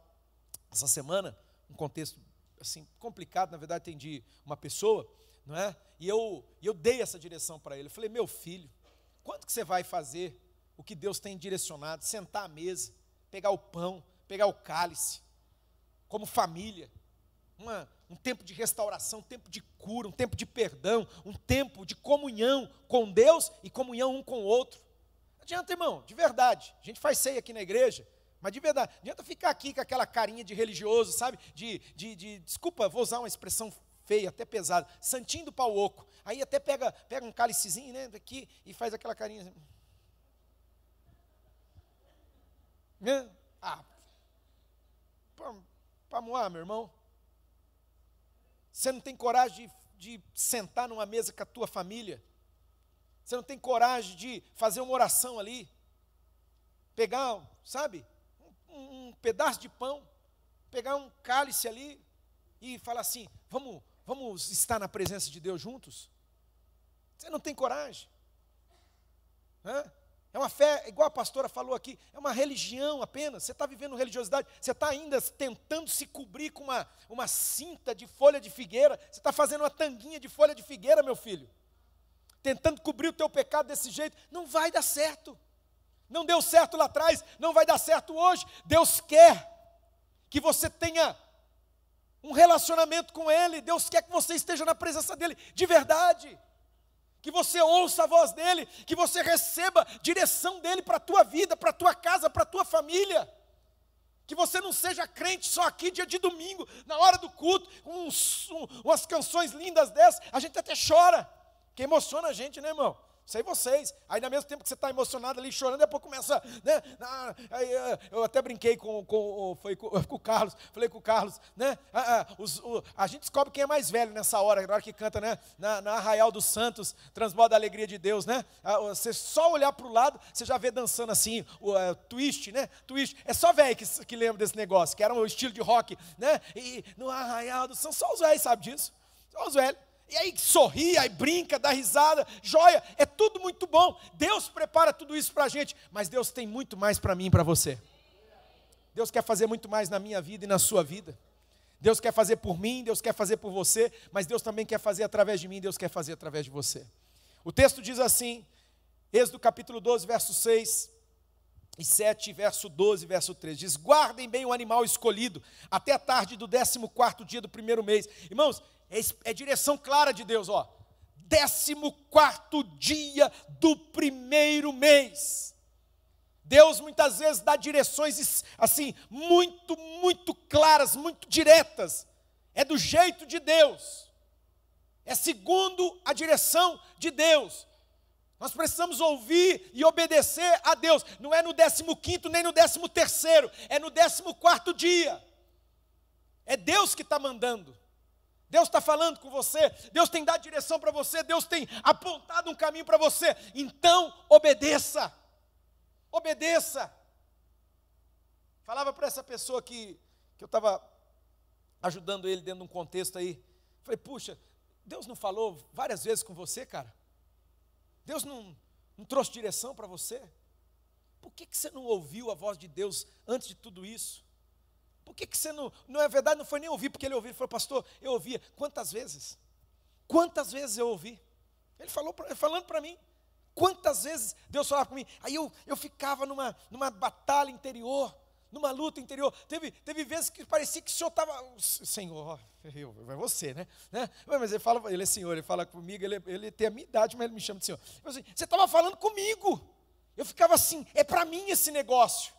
essa semana, um contexto assim complicado, na verdade atendi uma pessoa, não é? E eu dei essa direção para ele. Eu falei, meu filho, quando que você vai fazer o que Deus tem direcionado? Sentar à mesa, pegar o pão, pegar o cálice, como família, um tempo de restauração, um tempo de cura, um tempo de perdão, um tempo de comunhão com Deus e comunhão um com o outro. Não adianta, irmão, de verdade, a gente faz ceia aqui na igreja, mas de verdade, não adianta ficar aqui com aquela carinha de religioso, sabe, desculpa, vou usar uma expressão feia, até pesada, santinho do pau oco, aí até pega um cálicezinho, né, daqui, e faz aquela carinha assim. Para moar, meu irmão. Você não tem coragem de sentar numa mesa com a tua família. Você não tem coragem de fazer uma oração ali. Pegar, sabe, um pedaço de pão, pegar um cálice ali e falar assim, vamos estar na presença de Deus juntos? Você não tem coragem. É uma fé, igual a pastora falou aqui, é uma religião apenas. Você está vivendo religiosidade, você está ainda tentando se cobrir com uma cinta de folha de figueira, você está fazendo uma tanguinha de folha de figueira, meu filho, tentando cobrir o teu pecado desse jeito, não vai dar certo. Não deu certo lá atrás, não vai dar certo hoje. Deus quer que você tenha um relacionamento com Ele, Deus quer que você esteja na presença dEle de verdade, que você ouça a voz dEle, que você receba direção dEle para a tua vida, para a tua casa, para a tua família, que você não seja crente só aqui dia de domingo, na hora do culto, umas canções lindas dessas, a gente até chora, que emociona a gente, né, irmão? Sei vocês, aí no mesmo tempo que você está emocionado ali, chorando, depois começa, né, aí, eu até brinquei com o Carlos, falei com o Carlos, né, a gente descobre quem é mais velho nessa hora, na hora que canta, né, na Arraial dos Santos, transborda a alegria de Deus, né, você só olhar para o lado, você já vê dançando assim, twist, né, twist, é só velho que lembra desse negócio, que era um estilo de rock, né, e no Arraial dos Santos, só os velhos sabem disso, só os velhos. E aí sorri, aí brinca, dá risada, joia, é tudo muito bom. Deus prepara tudo isso para a gente, mas Deus tem muito mais para mim e para você. Deus quer fazer muito mais na minha vida e na sua vida. Deus quer fazer por mim, Deus quer fazer por você, mas Deus também quer fazer através de mim, Deus quer fazer através de você. O texto diz assim, Êxodo capítulo 12, verso 6 e 7, verso 12, verso 13, diz, guardem bem o animal escolhido, até a tarde do 14º dia do primeiro mês. Irmãos, é direção clara de Deus, 14º dia do primeiro mês. Deus muitas vezes dá direções assim, muito, muito claras, muito diretas. É do jeito de Deus. É segundo a direção de Deus. Nós precisamos ouvir e obedecer a Deus. Não é no 15º nem no 13º, é no 14º dia. É Deus que está mandando. Deus está falando com você, Deus tem dado direção para você, Deus tem apontado um caminho para você, então obedeça, obedeça. Falava para essa pessoa que eu estava ajudando ele dentro de um contexto aí, falei, puxa, Deus não falou várias vezes com você, cara? Deus não trouxe direção para você? Por que você não ouviu a voz de Deus antes de tudo isso? Por que você não é verdade, não foi nem ouvir, porque ele ouviu, ele falou, pastor, eu ouvia, quantas vezes eu ouvi, ele falando para mim, quantas vezes Deus falava para mim, aí eu ficava numa batalha interior, numa luta interior, teve vezes que parecia que o Senhor estava, Senhor, é você, né? Mas ele é Senhor, ele fala comigo, ele tem a minha idade, mas ele me chama de Senhor, assim, você estava falando comigo, eu ficava assim, é para mim esse negócio.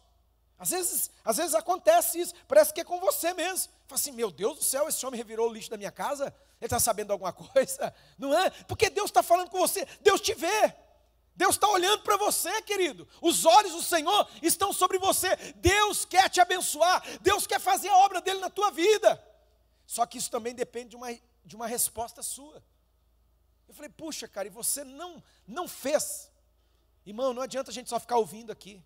Às vezes acontece isso, parece que é com você mesmo. Fala assim, meu Deus do céu, esse homem revirou o lixo da minha casa? Ele está sabendo alguma coisa? Não é? Porque Deus está falando com você, Deus te vê. Deus está olhando para você, querido. Os olhos do Senhor estão sobre você. Deus quer te abençoar, Deus quer fazer a obra dele na tua vida. Só que isso também depende de uma resposta sua. Eu falei, puxa, cara, e você não fez. Irmão, não adianta a gente só ficar ouvindo aqui.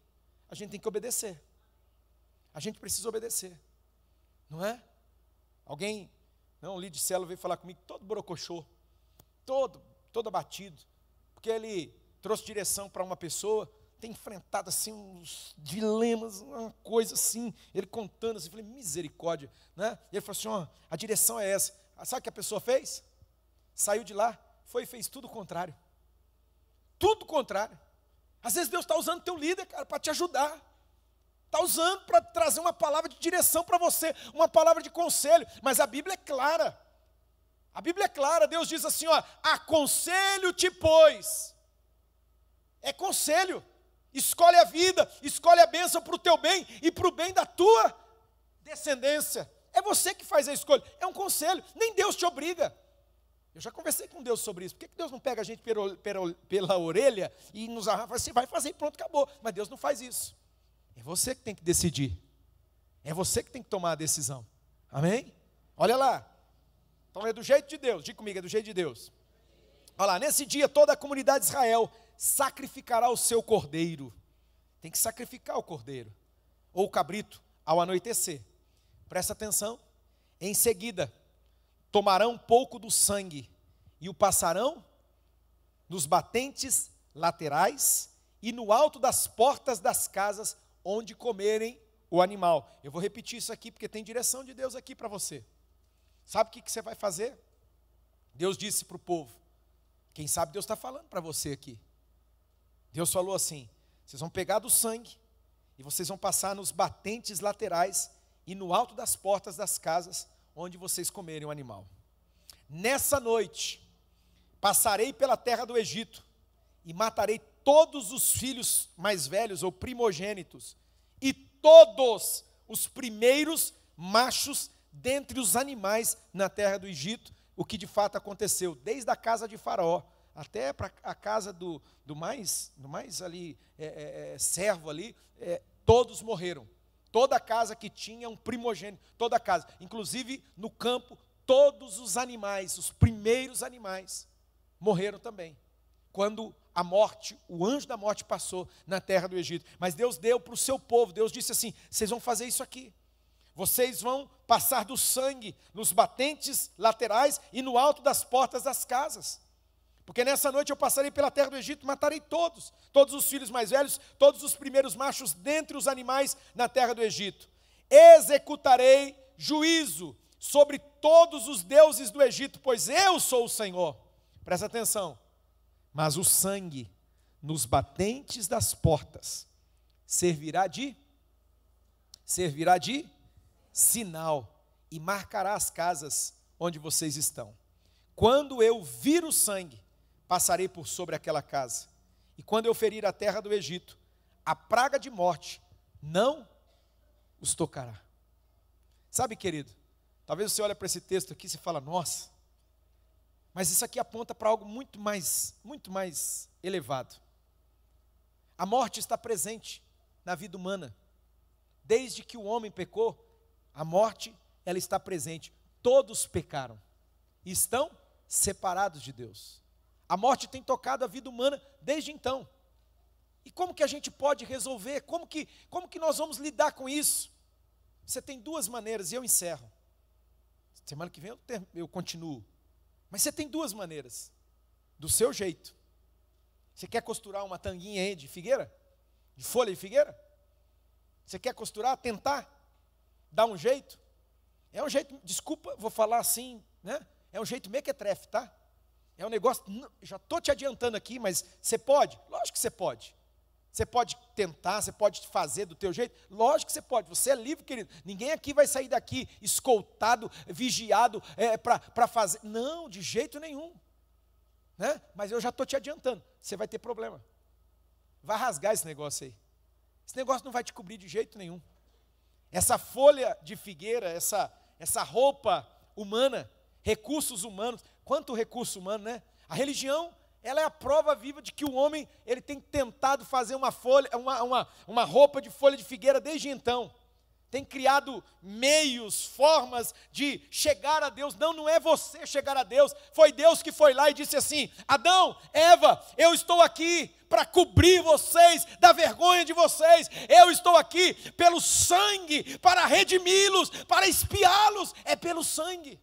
A gente tem que obedecer. A gente precisa obedecer. Não é? Alguém, o líder de célula veio falar comigo, todo borocochô, todo abatido, porque ele trouxe direção para uma pessoa, tem enfrentado assim uns dilemas, uma coisa assim, ele contando assim, eu falei, misericórdia, né? E ele falou assim, a direção é essa. Sabe o que a pessoa fez? Saiu de lá, foi e fez tudo o contrário. Tudo o contrário. Às vezes Deus está usando o teu líder, cara, para te ajudar. Está usando para trazer uma palavra de direção para você, uma palavra de conselho, mas a Bíblia é clara. A Bíblia é clara, Deus diz assim, aconselho-te, pois. É conselho. Escolhe a vida, escolhe a bênção para o teu bem e para o bem da tua descendência. É você que faz a escolha, é um conselho, nem Deus te obriga. Eu já conversei com Deus sobre isso. Por que Deus não pega a gente pela orelha e nos arranca? Você vai fazer e pronto, acabou. Mas Deus não faz isso. É você que tem que decidir. É você que tem que tomar a decisão. Amém? Olha lá. Então é do jeito de Deus. Diga comigo, é do jeito de Deus. Olha lá, nesse dia toda a comunidade de Israel sacrificará o seu cordeiro. Tem que sacrificar o cordeiro. Ou o cabrito ao anoitecer. Presta atenção. Em seguida, tomarão um pouco do sangue e o passarão nos batentes laterais e no alto das portas das casas onde comerem o animal. Eu vou repetir isso aqui porque tem direção de Deus aqui para você. Sabe o que você vai fazer? Deus disse para o povo. Quem sabe Deus está falando para você aqui. Deus falou assim, vocês vão pegar do sangue e vocês vão passar nos batentes laterais e no alto das portas das casas onde vocês comerem o animal. Nessa noite, passarei pela terra do Egito e matarei todos os filhos mais velhos ou primogênitos e todos os primeiros machos dentre os animais na terra do Egito, o que de fato aconteceu, desde a casa de Faraó até para a casa do mais ali, servo ali, todos morreram. Toda casa que tinha um primogênito, toda casa, inclusive no campo, todos os animais, os primeiros animais, morreram também. Quando a morte, o anjo da morte passou na terra do Egito. Mas Deus deu para o seu povo, Deus disse assim, vocês vão fazer isso aqui. Vocês vão passar do sangue nos batentes laterais e no alto das portas das casas. Porque nessa noite eu passarei pela terra do Egito, matarei todos os filhos mais velhos, todos os primeiros machos dentre os animais na terra do Egito. Executarei juízo sobre todos os deuses do Egito, pois eu sou o Senhor. Presta atenção. Mas o sangue nos batentes das portas servirá de sinal e marcará as casas onde vocês estão. Quando eu vir o sangue, passarei por sobre aquela casa. E quando eu ferir a terra do Egito, a praga de morte não os tocará. Sabe, querido, talvez você olhe para esse texto aqui e você fala, nossa, mas isso aqui aponta para algo muito mais elevado. A morte está presente na vida humana. Desde que o homem pecou, a morte, ela está presente. Todos pecaram e estão separados de Deus. A morte tem tocado a vida humana desde então. E como que a gente pode resolver? Como que nós vamos lidar com isso? Você tem duas maneiras, e eu encerro. Semana que vem eu continuo. Mas você tem duas maneiras. Do seu jeito. Você quer costurar uma tanguinha aí de figueira? De folha de figueira? Você quer costurar, tentar? Dar um jeito? É um jeito, desculpa, vou falar assim, né? É um jeito mequetrefe, tá? É um negócio, já estou te adiantando aqui, mas você pode? Lógico que você pode. Você pode tentar, você pode fazer do teu jeito? Lógico que você pode, você é livre, querido. Ninguém aqui vai sair daqui escoltado, vigiado, para fazer. Não, de jeito nenhum. Né? Mas eu já estou te adiantando, você vai ter problema. Vai rasgar esse negócio aí. Esse negócio não vai te cobrir de jeito nenhum. Essa folha de figueira, essa roupa humana, recursos humanos, quanto recurso humano, né? A religião, ela é a prova viva de que o homem, ele tem tentado fazer uma roupa de folha de figueira desde então. tem criado meios, formas de chegar a Deus. Não, não é você chegar a Deus. Foi Deus que foi lá e disse assim: Adão, Eva, eu estou aqui para cobrir vocês da vergonha de vocês. Eu estou aqui pelo sangue, para redimi-los, para expiá-los. É pelo sangue.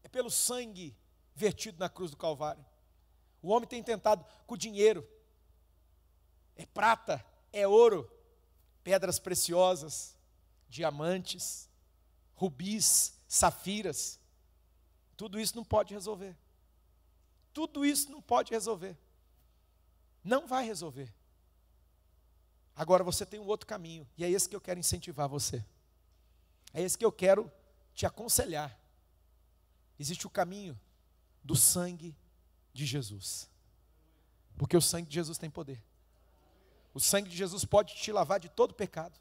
É pelo sangue vertido na cruz do Calvário. O homem tem tentado com dinheiro. É prata, é ouro, pedras preciosas, diamantes, rubis, safiras. Tudo isso não pode resolver. Tudo isso não pode resolver. Não vai resolver. Agora você tem um outro caminho, e é esse que eu quero incentivar você. É esse que eu quero te aconselhar. Existe o caminho do sangue de Jesus. Porque o sangue de Jesus tem poder. O sangue de Jesus pode te lavar de todo pecado.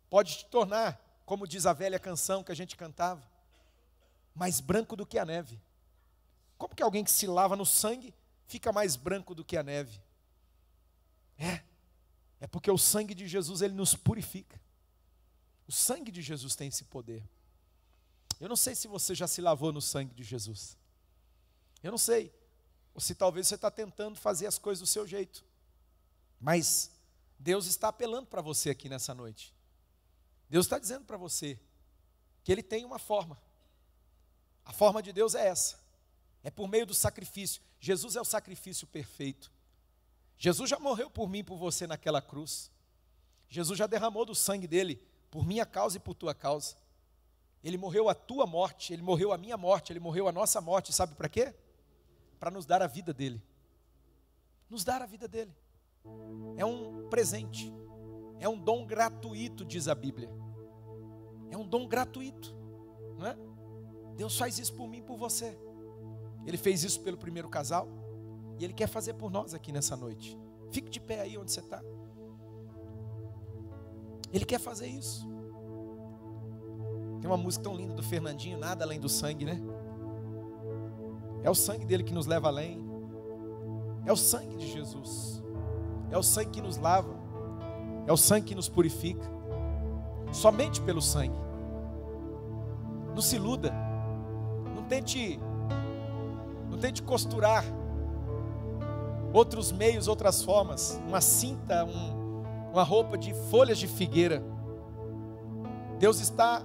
Pode te tornar, como diz a velha canção que a gente cantava, mais branco do que a neve. Como que alguém que se lava no sangue fica mais branco do que a neve? É porque o sangue de Jesus, ele nos purifica. O sangue de Jesus tem esse poder. Eu não sei se você já se lavou no sangue de Jesus. Eu não sei. Ou se talvez você está tentando fazer as coisas do seu jeito. Mas Deus está apelando para você aqui nessa noite. Deus está dizendo para você que Ele tem uma forma. A forma de Deus é essa. É por meio do sacrifício. Jesus é o sacrifício perfeito. Jesus já morreu por mim e por você naquela cruz. Jesus já derramou do sangue dele por minha causa e por tua causa. Ele morreu a tua morte, ele morreu a minha morte, ele morreu a nossa morte. Sabe para quê? Para nos dar a vida dele. Nos dar a vida dele. É um presente. É um dom gratuito, diz a Bíblia. É um dom gratuito, não é? Deus faz isso por mim e por você. Ele fez isso pelo primeiro casal e Ele quer fazer por nós aqui nessa noite. Fique de pé aí onde você está. Ele quer fazer isso. Tem uma música tão linda do Fernandinho, Nada Além do Sangue, né? É o sangue dele que nos leva além. É o sangue de Jesus. É o sangue que nos lava. É o sangue que nos purifica. Somente pelo sangue. Não se iluda. Não tente costurar outros meios, outras formas. Uma cinta, uma roupa de folhas de figueira. Deus está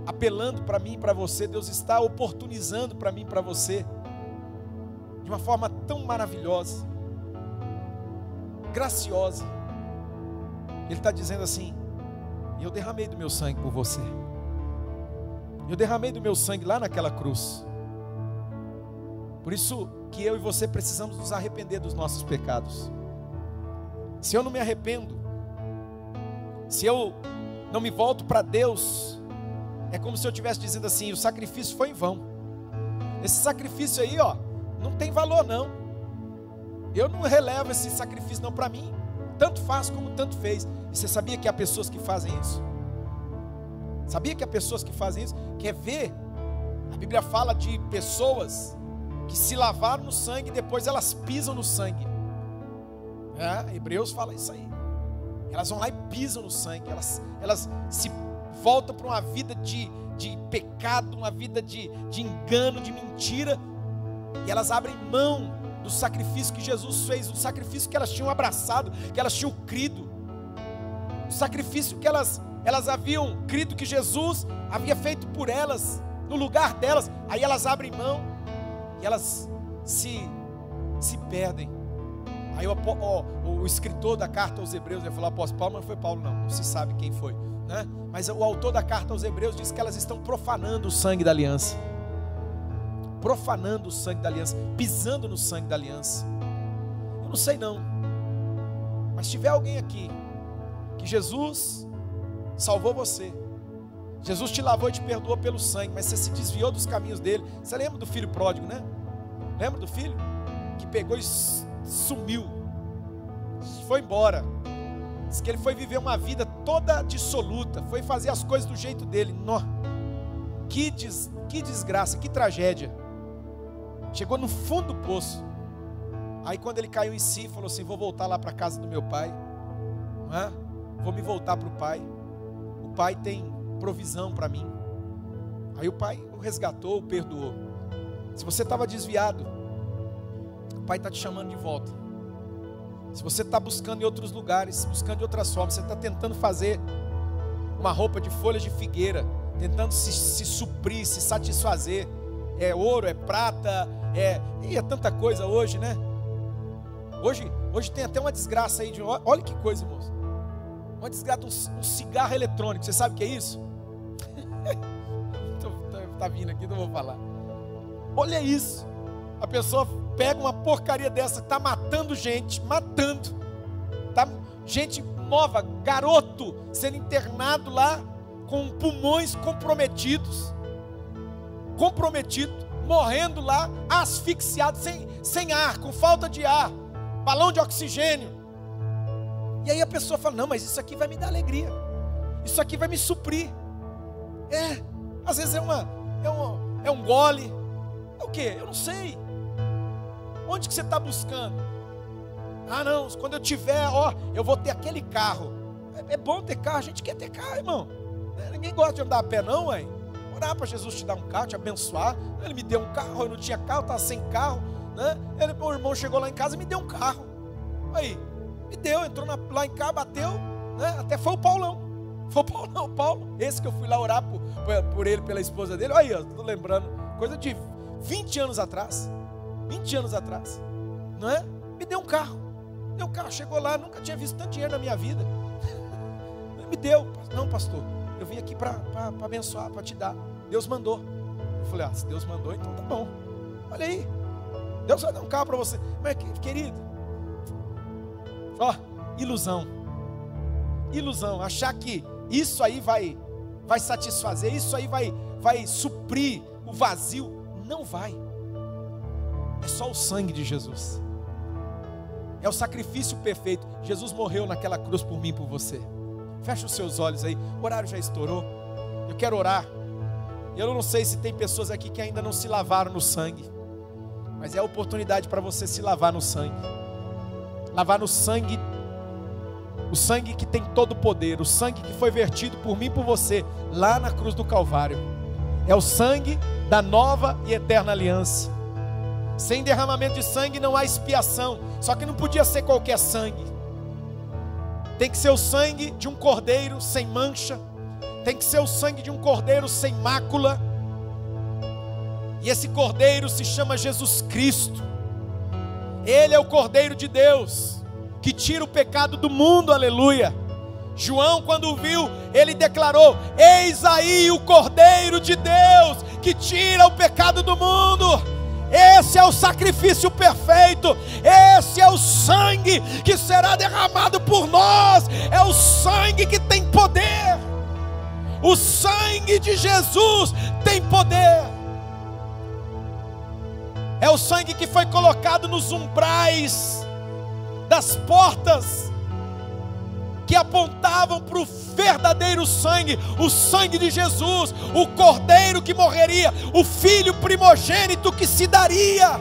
apelando para mim e para você. Deus está oportunizando para mim e para você de uma forma tão maravilhosa, graciosa. Ele está dizendo assim: eu derramei do meu sangue por você. Eu derramei do meu sangue lá naquela cruz. Por isso que eu e você precisamos nos arrepender dos nossos pecados. Se eu não me arrependo, se eu não me volto para Deus, é como se eu estivesse dizendo assim: o sacrifício foi em vão. Esse sacrifício aí, ó, não tem valor não. Eu não relevo esse sacrifício não para mim. Tanto faz como tanto fez. E você sabia que há pessoas que fazem isso? Sabia que há pessoas que fazem isso? Quer ver? A Bíblia fala de pessoas que se lavaram no sangue e depois elas pisam no sangue. Hebreus fala isso aí. Elas vão lá e pisam no sangue. Elas se voltam para uma vida de pecado, uma vida de engano, de mentira. E elas abrem mão do sacrifício que Jesus fez, o sacrifício que elas tinham abraçado, que elas tinham crido, o sacrifício que elas haviam crido que Jesus havia feito por elas, no lugar delas. Aí elas abrem mão e elas se perdem. Aí o escritor da carta aos Hebreus vai falar: apóstolo Paulo, mas não foi Paulo não se sabe quem foi, né? Mas o autor da carta aos Hebreus diz que elas estão profanando o sangue da aliança. Profanando o sangue da aliança, pisando no sangue da aliança. Eu não sei não, mas se tiver alguém aqui que Jesus salvou você, Jesus te lavou e te perdoou pelo sangue, mas você se desviou dos caminhos dele. Você lembra do filho pródigo, né? Lembra do filho que pegou e sumiu, foi embora? Diz que ele foi viver uma vida toda dissoluta, foi fazer as coisas do jeito dele. Que desgraça, que tragédia. Chegou no fundo do poço. Aí quando ele caiu em si, falou assim: vou voltar lá para a casa do meu pai. não é? Vou me voltar para o Pai. O Pai tem provisão para mim. Aí o Pai o resgatou, o perdoou. Se você estava desviado, o Pai está te chamando de volta. Se você está buscando em outros lugares, buscando de outras formas, você está tentando fazer uma roupa de folhas de figueira, tentando se suprir, se satisfazer. É ouro, é prata, é tanta coisa hoje, né? Hoje tem até uma desgraça aí, olha que coisa, irmãos. Uma desgraça, um cigarro eletrônico. Você sabe o que é isso? Tá vindo aqui, não vou falar. Olha isso. A pessoa pega uma porcaria dessa, está matando gente, tá, gente nova, garoto, sendo internado lá, com pulmões comprometido, morrendo lá, asfixiado, sem ar, com falta de ar, balão de oxigênio. E aí a pessoa fala, não, mas isso aqui vai me dar alegria, isso aqui vai me suprir. Às vezes é um gole, é o quê? Eu não sei. Onde que você está buscando? Ah não, quando eu tiver, eu vou ter aquele carro. É bom ter carro, a gente quer ter carro, irmão. Ninguém gosta de andar a pé não, ué. Orar para Jesus te dar um carro, te abençoar. Ele me deu um carro, eu não tinha carro, estava sem carro, né? Meu irmão chegou lá em casa e me deu um carro. Aí, me deu, entrou lá em casa, bateu, né? Até foi o Paulão. Foi o Paulo, esse que eu fui lá orar por ele, pela esposa dele. Olha aí, estou lembrando, coisa de 20 anos atrás, não é? Me deu um carro, chegou lá, nunca tinha visto tanto dinheiro na minha vida. Me deu, não pastor, eu vim aqui para abençoar, para te dar, Deus mandou. Eu falei, se Deus mandou, então tá bom. Olha aí, Deus vai dar um carro para você. Mas querido, ilusão, achar que isso aí vai satisfazer, isso aí vai suprir o vazio. Não vai. É só o sangue de Jesus. É o sacrifício perfeito. Jesus morreu naquela cruz por mim e por você. Fecha os seus olhos aí. O horário já estourou. Eu quero orar. Eu não sei se tem pessoas aqui que ainda não se lavaram no sangue, mas é a oportunidade para você se lavar no sangue. Lavar no sangue. O sangue que tem todo o poder, o sangue que foi vertido por mim e por você, lá na cruz do Calvário. É o sangue da nova e eterna aliança. Sem derramamento de sangue não há expiação. Só que não podia ser qualquer sangue. Tem que ser o sangue de um cordeiro sem mancha. Tem que ser o sangue de um cordeiro sem mácula. E esse cordeiro se chama Jesus Cristo. Ele é o Cordeiro de Deus, que tira o pecado do mundo, aleluia. João, quando viu, ele declarou: eis aí o Cordeiro de Deus, que tira o pecado do mundo. Esse é o sacrifício perfeito, esse é o sangue que será derramado por nós, é o sangue que tem poder. O sangue de Jesus tem poder. É o sangue que foi colocado nos umbrais das portas que apontavam para o verdadeiro sangue, o sangue de Jesus, o cordeiro que morreria, o filho primogênito que se daria,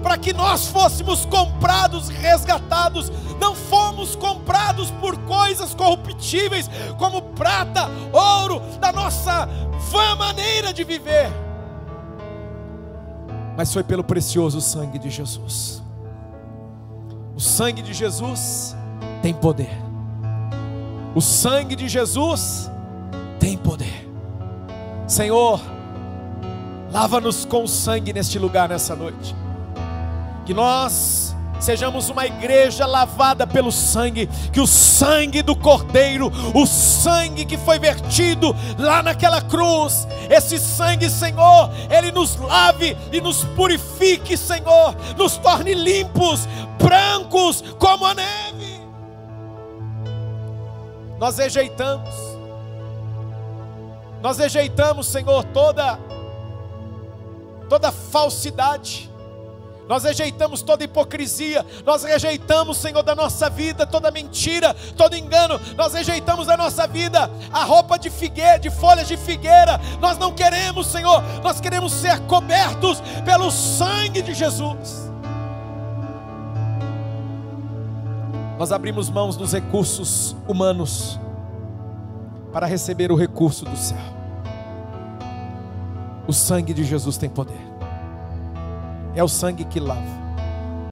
para que nós fôssemos comprados, resgatados. Não fomos comprados por coisas corruptíveis, como prata, ouro, da nossa vã maneira de viver, mas foi pelo precioso sangue de Jesus. O sangue de Jesus tem poder. O sangue de Jesus tem poder. Senhor, lava-nos com o sangue neste lugar, nessa noite. Que nós sejamos uma igreja lavada pelo sangue. Que o sangue do Cordeiro, o sangue que foi vertido lá naquela cruz, esse sangue, Senhor, ele nos lave e nos purifique, Senhor. Nos torne limpos, brancos como a neve. Nós rejeitamos, Senhor, toda falsidade. Nós rejeitamos toda hipocrisia. Nós rejeitamos, Senhor, da nossa vida toda mentira, todo engano. Nós rejeitamos da nossa vida a roupa de figueira, de folhas de figueira. Nós não queremos, Senhor. Nós queremos ser cobertos pelo sangue de Jesus. Nós abrimos mãos dos recursos humanos para receber o recurso do céu. O sangue de Jesus tem poder. É o sangue que lava.